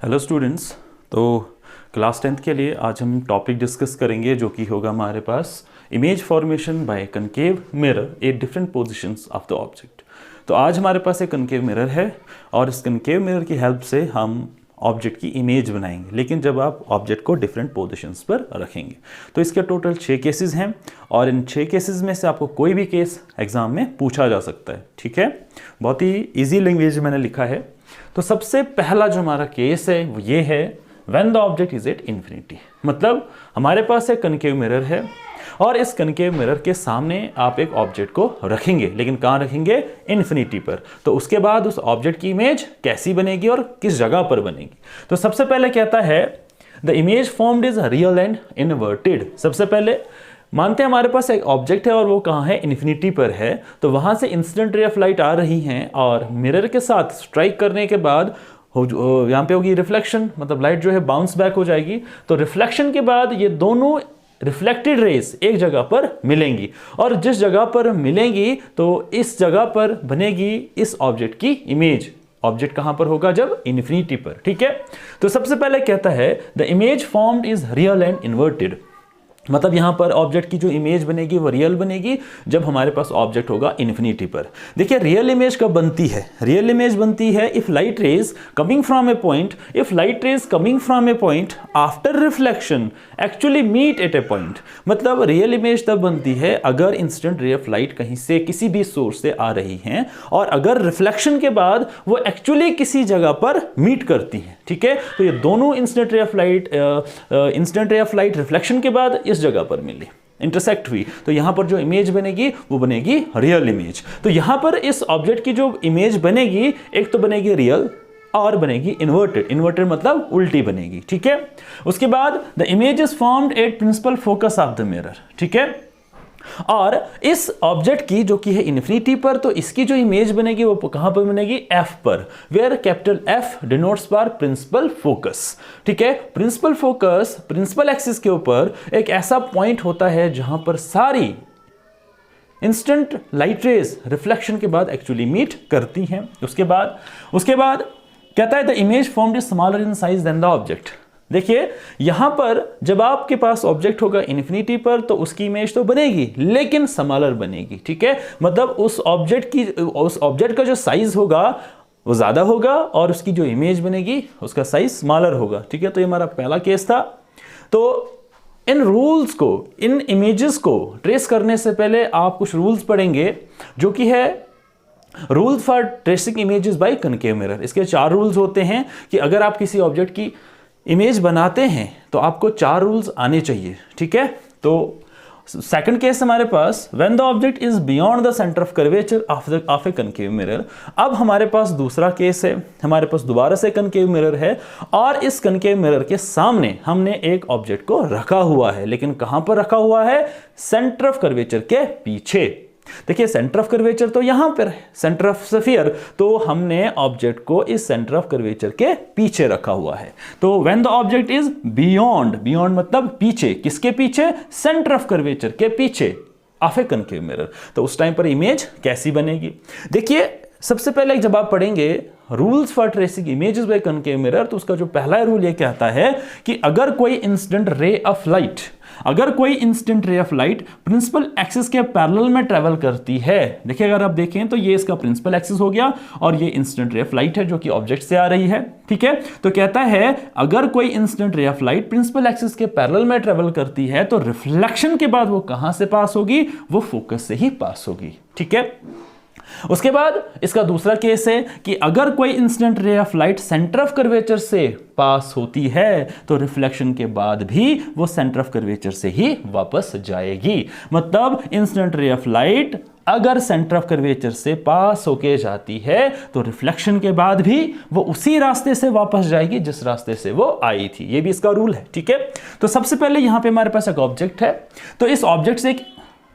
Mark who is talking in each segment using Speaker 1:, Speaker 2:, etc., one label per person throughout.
Speaker 1: Hello students. तो class 10th के लिए आज हम टॉपिक डिस्कस करेंगे जो कि होगा हमारे पास image formation by concave mirror at different positions of the object. तो आज हमारे पास एक कनकेव मिरर है और इस कनकेव मिरर की हेल्प से हम ऑब्जेक्ट की इमेज बनाएंगे, लेकिन जब आप ऑब्जेक्ट को डिफरेंट पोजीशंस पर रखेंगे। तो इसके टोटल 6 केसेस हैं और इन 6 केसेस में से आपको कोई भी केस एग्जाम में पूछा जा सकता है। ठीक है, बहुत ही इजी लैंग्वेज मैंने लिखा है। तो सबसे पहला जो हमारा केस है वो ये है when the object is at infinity. मतलब हमारे पास एक कनकेव मिरर है और इस कनकेव मिरर के सामने आप एक ऑब्जेक्ट को रखेंगे, लेकिन कहाँ रखेंगे? इन्फिनिटी पर। तो उसके बाद उस ऑब्जेक्ट की इमेज कैसी बनेगी और किस जगह पर बनेगी? तो सबसे पहले कहता है the image formed is real and inverted. सबसे पहले मानते हैं हमारे पास एक ऑब्जेक्ट है और वो कहाँ है? इन्फिनिटी पर है। तो वहां से इंस्टेंट रे ऑफ लाइट आ रही हैं और मिरर के साथ स्ट्राइक करने के बाद यहाँ पे होगी रिफ्लेक्शन, मतलब लाइट जो है बाउंस बैक हो जाएगी। तो रिफ्लेक्शन के बाद ये दोनों रिफ्लेक्टेड रेज एक जगह पर मिलेंगी और जिस जगह पर मिलेंगी तो इस जगह पर बनेगी इस ऑब्जेक्ट की इमेज। ऑब्जेक्ट कहां पर होगा? जब इन्फिनिटी पर। ठीक है, तो सबसे पहले कहता है the image formed is real and inverted. मतलब यहां पर ऑब्जेक्ट की जो इमेज बनेगी वो रियल बनेगी जब हमारे पास ऑब्जेक्ट होगा इन्फिनिटी पर। देखिए रियल इमेज कब बनती है? रियल इमेज बनती है if light rays coming from a point, if light rays coming from a point after reflection actually meet at a point. मतलब रियल इमेज तब बनती है अगर इंस्टेंट रे ऑफ लाइट कहीं से किसी भी सोर्स से आ रही हैं और अगर रिफ्लेक्शन के बाद वो एक्चुअली किसी जगह पर मीट करती हैं। ठीक है, तो ये दोनों instant ray of light reflection के बाद इस जगह पर मिली, इंटरसेक्ट हुई, तो यहां पर जो इमेज बनेगी वो बनेगी रियल इमेज। तो यहां पर इस ऑब्जेक्ट की जो इमेज बनेगी एक तो बनेगी रियल और बनेगी इन्वर्टेड। इन्वर्टेड मतलब उल्टी बनेगी। ठीक है, उसके बाद the image is formed at principal focus of the mirror. ठीक है, और इस ऑब्जेक्ट की जो कि है इन्फिनिटी पर, तो इसकी जो इमेज बनेगी वो कहां पर बनेगी? एफ पर, where capital F denotes for principal focus. ठीक है, प्रिंसिपल फोकस प्रिंसिपल एक्सिस के ऊपर एक ऐसा पॉइंट होता है जहां पर सारी इंस्टेंट लाइट रेज रिफ्लेक्शन के बाद एक्चुअली मीट करती हैं। उसके बाद कहता है the image formed is smaller in size than the object. देखिए यहां पर जब आपके पास ऑब्जेक्ट होगा इन्फिनिटी पर तो उसकी इमेज तो बनेगी लेकिन स्मॉलर बनेगी। ठीक है, मतलब उस ऑब्जेक्ट का जो साइज होगा वो ज्यादा होगा और उसकी जो इमेज बनेगी उसका साइज स्मॉलर होगा। ठीक है, तो ये हमारा पहला केस था। तो इन रूल्स को, इन इमेजेस को ट्रेस करने से पहले आप कुछ रूल्स पढ़ेंगे जो कि है rules for tracing images bye concave mirror. इसके 4 रूल्स होते हैं कि अगर आप किसी ऑब्जेक्ट की इमेज बनाते हैं तो आपको 4 रूल्स आने चाहिए। ठीक है, तो सेकंड केस हमारे पास when the object is beyond the centre of curvature of a concave mirror. अब हमारे पास दूसरा केस है, हमारे पास दोबारा से कनकेव मिरर है और इस कनकेव मिरर के सामने हमने एक ऑब्जेक्ट को रखा हुआ है, लेकिन कहां पर रखा हुआ है? सेंटर ऑफ कर्वेचर के पीछे। देखिए सेंटर ऑफ कर्वेचर तो यहां पर है, सेंटर ऑफ स्फीयर, तो हमने ऑब्जेक्ट को इस सेंटर ऑफ कर्वेचर के पीछे रखा हुआ है। तो when the object is beyond, beyond मतलब पीछे, किसके पीछे? सेंटर ऑफ कर्वेचर के पीछे ऑफ ए कनकेव मिरर। तो उस टाइम पर इमेज कैसी बनेगी? देखिए सबसे पहले जब आप पढ़ेंगे rules for tracing images bye concave mirror तो उसका जो पहला रूल ये कहता है कि अगर कोई instant ray of light principal axis के पैरेलल में ट्रेवल करती है। देखिए अगर आप देखें तो ये इसका प्रिंसिपल एक्सिस हो गया और ये इंस्टेंट रे ऑफ लाइट है जो कि ऑब्जेक्ट से आ रही है। ठीक है, तो कहता है अगर कोई instant ray of light principal axis के पैरेलल में ट्रेवल करती है तो रिफ्लेक्शन के बाद वो कहां से पास होगी? वो फोकस से ही पास होगी। ठीक है, उसके बाद इसका दूसरा केस है कि अगर कोई instant ray of light centre of curvature से पास होती है तो रिफ्लेक्शन के बाद भी वो सेंटर ऑफ कर्वेचर से ही वापस जाएगी। मतलब इंस्टेंट रे ऑफ लाइट अगर सेंटर ऑफ कर्वेचर से पास होके जाती है तो रिफ्लेक्शन के बाद भी वो उसी रास्ते से वापस जाएगी जिस रास्ते से वो आई थी। ये भी इसका रूल है। ठीक है, तो सबसे पहले यहां पे हमारे पास एक ऑब्जेक्ट है, तो इस ऑब्जेक्ट से एक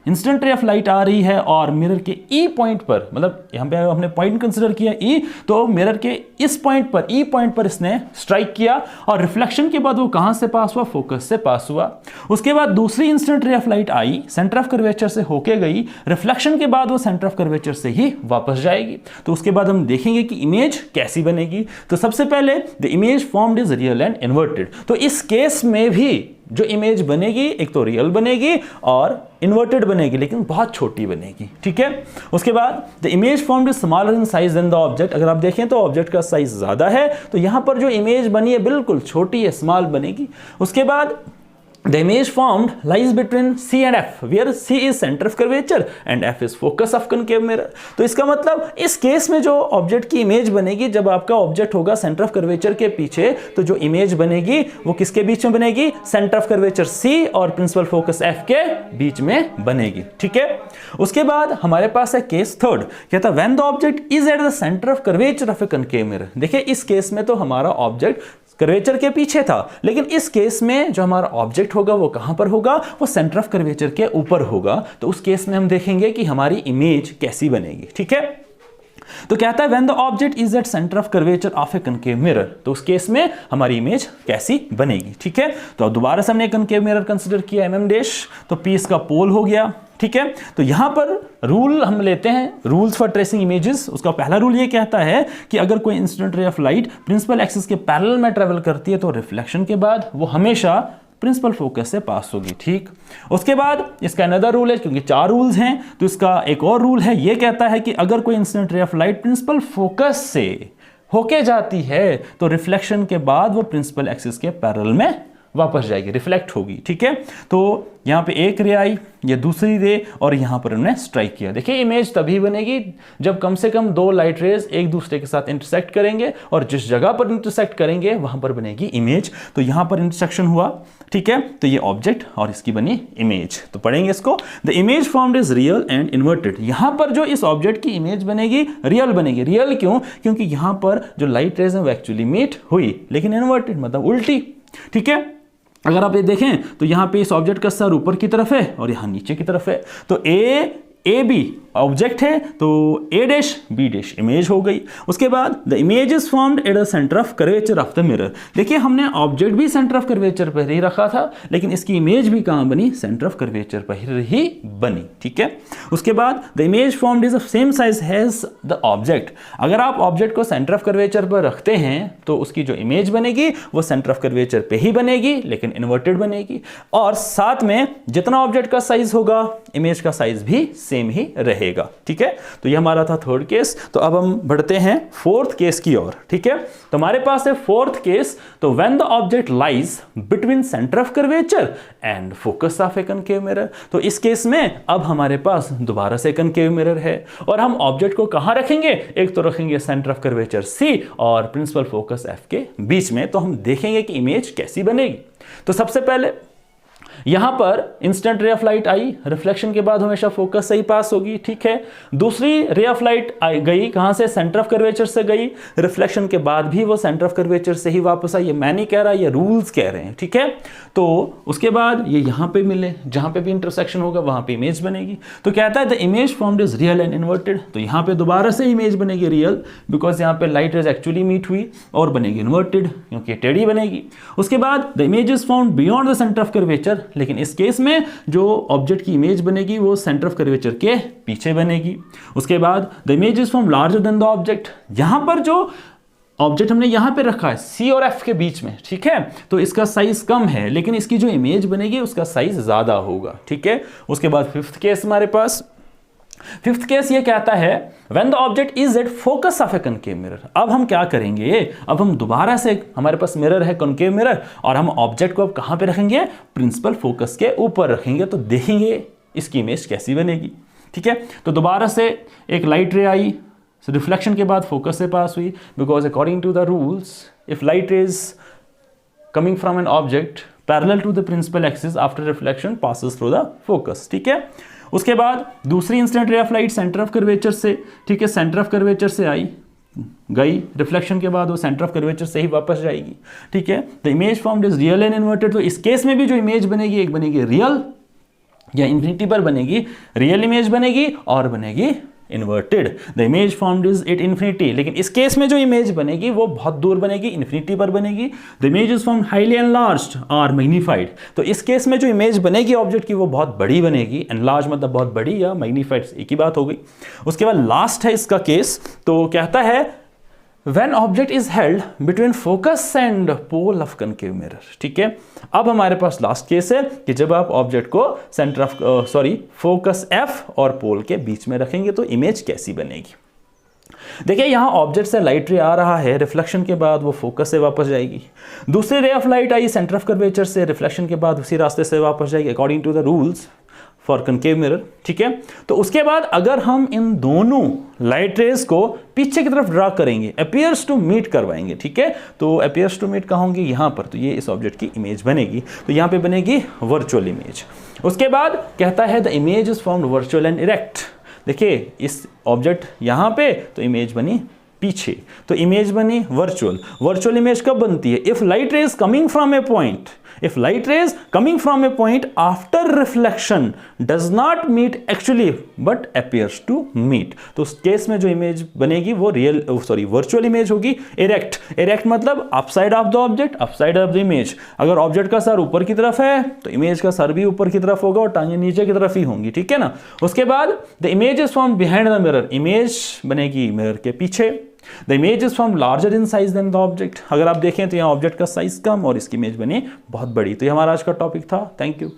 Speaker 1: इंस्टेंट रे ऑफ लाइट आ रही है और मिरर के ई पॉइंट पर, मतलब यहाँ पे हमने पॉइंट कंसिडर किया ई, तो मिरर के इस पॉइंट पर, ई पॉइंट पर इसने स्ट्राइक किया और रिफ्लेक्शन के बाद वो कहां से पास हुआ, फोकस से पास हुआ। उसके बाद दूसरी इंस्टेंट रे ऑफ लाइट आई, सेंटर ऑफ कर्वेचर से होके गई, रिफ्लेक्शन के बाद वो सेंटर ऑफ कर्वेचर से ही वापस जाएगी। तो उसके बाद हम देखेंगे कि इमेज कैसी बनेगी। तो सबसे पहले the image formed is real and inverted. तो इस केस में भी जो इमेज बनेगी एक तो रियल बनेगी और इन्वर्टेड बनेगी, लेकिन बहुत छोटी बनेगी, ठीक है। उसके बाद the image formed is smaller in size than the object. अगर आप देखें तो ऑब्जेक्ट का साइज ज्यादा है, तो यहां पर जो इमेज बनी है बिल्कुल छोटी है, स्मॉल बनेगी। उसके बाद the image formed lies between C and F, where C is center of curvature and F is focus of concave mirror। तो इसका मतलब इस केस में जो ऑब्जेक्ट की इमेज बनेगी, जब आपका ऑब्जेक्ट होगा सेंटर ऑफ कर्वेचर के पीछे, तो जो इमेज बनेगी वो किसके बीच में बनेगी, सेंटर ऑफ कर्वेचर C और प्रिंसिपल फोकस F के बीच में बनेगी, ठीक है। उसके बाद हमारे पास है केस थर्ड, कहता है when the object is at the centre of curvature of a concave mirror. देखिए इस केस में तो हमारा ऑब्जेक्ट कर्वेचर के पीछे था, लेकिन इस केस में जो हमारा ऑब्जेक्ट होगा वो कहां पर होगा, वो सेंटर ऑफ कर्वेचर के ऊपर होगा। तो उस केस में हम देखेंगे कि हमारी इमेज कैसी बनेगी, ठीक है। तो कहता है when the object is at centre of curvature of a concave mirror, तो उस केस में हमारी इमेज कैसी बनेगी, ठीक है। तो अब दोबारा से हमने कनकेव मिरर कंसीडर किया mm डैश, तो P इसका पोल हो गया, ठीक है। तो यहां पर रूल हम लेते हैं, रूल्स फॉर ट्रेसिंग इमेजेस। उसका पहला रूल ये कहता है कि अगर कोई incident ray of light principal axis के पैरेलल में ट्रेवल करती है तो रिफ्लेक्शन के बाद वो हमेशा प्रिंसिपल फोकस से पास होगी, ठीक। उसके बाद इसका अनदर रूल है, क्योंकि 4 रूल्स हैं तो इसका एक और रूल है, ये कहता है कि अगर कोई incident ray of light principal focus से होके जाती है तो रिफ्लेक्शन के बाद वो प्रिंसिपल एक्सिस के पैरेलल में वापस जाएगी, रिफ्लेक्ट होगी, ठीक है। तो यहाँ पे एक रे आई, ये दूसरी रे, और यहाँ पर हमने स्ट्राइक किया। देखिए इमेज तभी बनेगी जब कम से कम 2 लाइट रेज एक दूसरे के साथ इंटरसेक्ट करेंगे, और जिस जगह पर इंटरसेक्ट करेंगे वहां पर बनेगी इमेज। तो यहाँ पर इंटरसेक्शन हुआ, ठीक है, तो ये ऑब्जेक्ट और इसकी बनी इमेज। तो पढ़ेंगे इसको, the image formed is real and inverted. यहाँ पर जो इस ऑब्जेक्ट की इमेज बनेगी रियल बनेगी। रियल क्यों, क्योंकि यहाँ पर जो लाइट रेज है वो एक्चुअली मीट हुई, लेकिन इन्वर्टेड मतलब उल्टी, ठीक है। अगर आप ये देखें तो यहां पे इस ऑब्जेक्ट का सर ऊपर की तरफ है और यहां नीचे की तरफ है, तो ए बी ऑब्जेक्ट है तो ए डैश बी डैश इमेज हो गई। उसके बाद the image is formed at the centre of curvature of the mirror. देखिए हमने ऑब्जेक्ट भी सेंटर ऑफ कर्वेचर पर ही रखा था, लेकिन इसकी इमेज भी कहां बनी, सेंटर ऑफ कर्वेचर पर ही बनी, ठीक है। उसके बाद the image formed is of same size has the object. अगर आप ऑब्जेक्ट को सेंटर ऑफ कर्वेचर पर रखते हैं तो उसकी जो इमेज बनेगी वो सेंटर ऑफ कर्वेचर पे ही बनेगी, लेकिन इन्वर्टेड बनेगी। और साथ में जितना ऑब्जेक्ट का साइज होगा इमेज का साइज भी सेम ही रहेगा, ठीक है। तो ये हमारा था थर्ड केस। तो अब हम बढ़ते हैं फोर्थ केस की ओर, ठीक है। तो हमारे पास है फोर्थ केस, तो when the object lies between centre of curvature and focus of a concave mirror. तो इस केस में अब हमारे पास दोबारा से कनकेव मिरर है और हम ऑब्जेक्ट को कहां रखेंगे, एक तो रखेंगे सेंटर ऑफ कर्वेचर C और प्रिंसिपल फोकस F के बीच में। तो हम देखेंगे कि इमेज कैसी बनेगी। तो सबसे पहले यहां पर instant ray of light I, reflection के बाद हमेशा फोकस से ही पास होगी, ठीक है। दूसरी रे ऑफ लाइट आई गई कहां से, सेंटर ऑफ कर्वेचर से गई, रिफ्लेक्शन के बाद भी वो सेंटर ऑफ कर्वेचर से ही वापस आई। ये मैं नहीं कह रहा, ये रूल्स कह रहे हैं, ठीक है। तो उसके बाद ये यहां पे मिले, जहां पे भी इंटरसेक्शन होगा वहां पे इमेज बनेगी। तो कहता है the image formed is real and inverted. तो यहां पे दोबारा से इमेज बनेगी रियल, बिकॉज यहां पे लाइट रेज एक्चुअली मीट हुई, और बनेगी इन्वर्टेड क्योंकि टेढ़ी बनेगी। उसके बाद the image is found beyond the centre of curvature, लेकिन इस केस में जो ऑब्जेक्ट की इमेज बनेगी वो सेंटर ऑफ कर्वेचर के पीछे बनेगी। उसके बाद the image is from larger than the object. यहां पर जो ऑब्जेक्ट हमने यहां पे रखा है C और F के बीच में, ठीक है, तो इसका साइज कम है, लेकिन इसकी जो इमेज बनेगी उसका साइज ज्यादा होगा, ठीक है। उसके बाद फिफ्थ केस हमारे पास, फिफ्थ केस ये कहता है when the object is at focus of a concave mirror. अब हम क्या करेंगे, अब हम दोबारा से, हमारे पास मिरर है कनकेव मिरर, और हम ऑब्जेक्ट को अब कहां पे रखेंगे, प्रिंसिपल फोकस के ऊपर रखेंगे। तो देखेंगे इसकी इमेज कैसी बनेगी, ठीक है। तो दोबारा से एक लाइट रे आई, रिफ्लेक्शन के बाद फोकस से पास हुई, because according to the rules if light is coming from an object parallel to the principal axis after reflection passes through the focus, ठीक है। उसके बाद दूसरी incident ray of light centre of curvature से, ठीक है, centre of curvature से आई गई, रिफ्लेक्शन के बाद वो सेंटर ऑफ कर्वेचर से ही वापस जाएगी, ठीक है। The image formed is real and inverted. तो इस केस में भी जो इमेज बनेगी एक बनेगी रियल या इन्फिनिटी पर बनेगी, रियल इमेज बनेगी और बनेगी inverted. The image formed is at infinity, लेकिन इस केस में जो इमेज बनेगी वो बहुत दूर बनेगी, इन्फिनिटी पर बनेगी। The image is formed highly enlarged और मैग्नीफाइड, तो इस केस में जो इमेज बनेगी ऑब्जेक्ट की वो बहुत बड़ी बनेगी। एनलार्ज मतलब बहुत बड़ी, या मैग्नीफाइड एक ही बात हो गई। उसके बाद लास्ट है इसका केस, तो कहता है When object is held between focus and pole of concave mirror, ठीक है। अब हमारे पास लास्ट केस है कि जब आप ऑब्जेक्ट को सेंटर ऑफ फोकस F और पोल के बीच में रखेंगे तो इमेज कैसी बनेगी। देखिए यहाँ ऑब्जेक्ट से लाइट रे आ रहा है, रिफ्लेक्शन के बाद वो फोकस से वापस जाएगी। दूसरी रे ऑफ लाइट आई सेंटर ऑफ कर्वेचर से, रिफ्लेक्शन के बाद उसी रास्ते से वापस जाएगी according to the rules for concave mirror, ठीक है। तो उसके बाद अगर हम इन दोनों लाइट रेज को पीछे की तरफ ड्रा करेंगे, अपीयर्स टू मीट करवाएंगे, ठीक है। तो अपीयर्स टू मीट कहाँ होंगे, यहाँ पर, तो ये इस ऑब्जेक्ट की इमेज बनेगी, तो यहाँ पे बनेगी वर्चुअल इमेज। उसके बाद कहता है the image is formed virtual and erect. देखिए इस ऑब्जेक्ट यहाँ पे, तो इमेज बनी पीछे, तो इमेज बनी वर्चुअल। वर्चुअल इमेज कब बनती है, if light rays coming from a point, if light rays coming from a point after reflection does not meet actually but appears to meet, तो उस केस में जो इमेज बनेगी वो वर्चुअल इमेज होगी। इरेक्ट मतलब upside of the object, upside of the image. अगर object का सर ऊपर की तरफ है तो इमेज का सर भी ऊपर की तरफ होगा और टांगें नीचे की तरफ ही होंगी, ठीक है ना। उसके बाद the image is formed behind the mirror, image बनेगी मिरर के पीछे। The image is form larger in size than the object, अगर आप देखें तो यहाँ ऑब्जेक्ट का साइज कम और इसकी इमेज बनी बहुत बड़ी। तो ये हमारा आज का टॉपिक था। Thank you.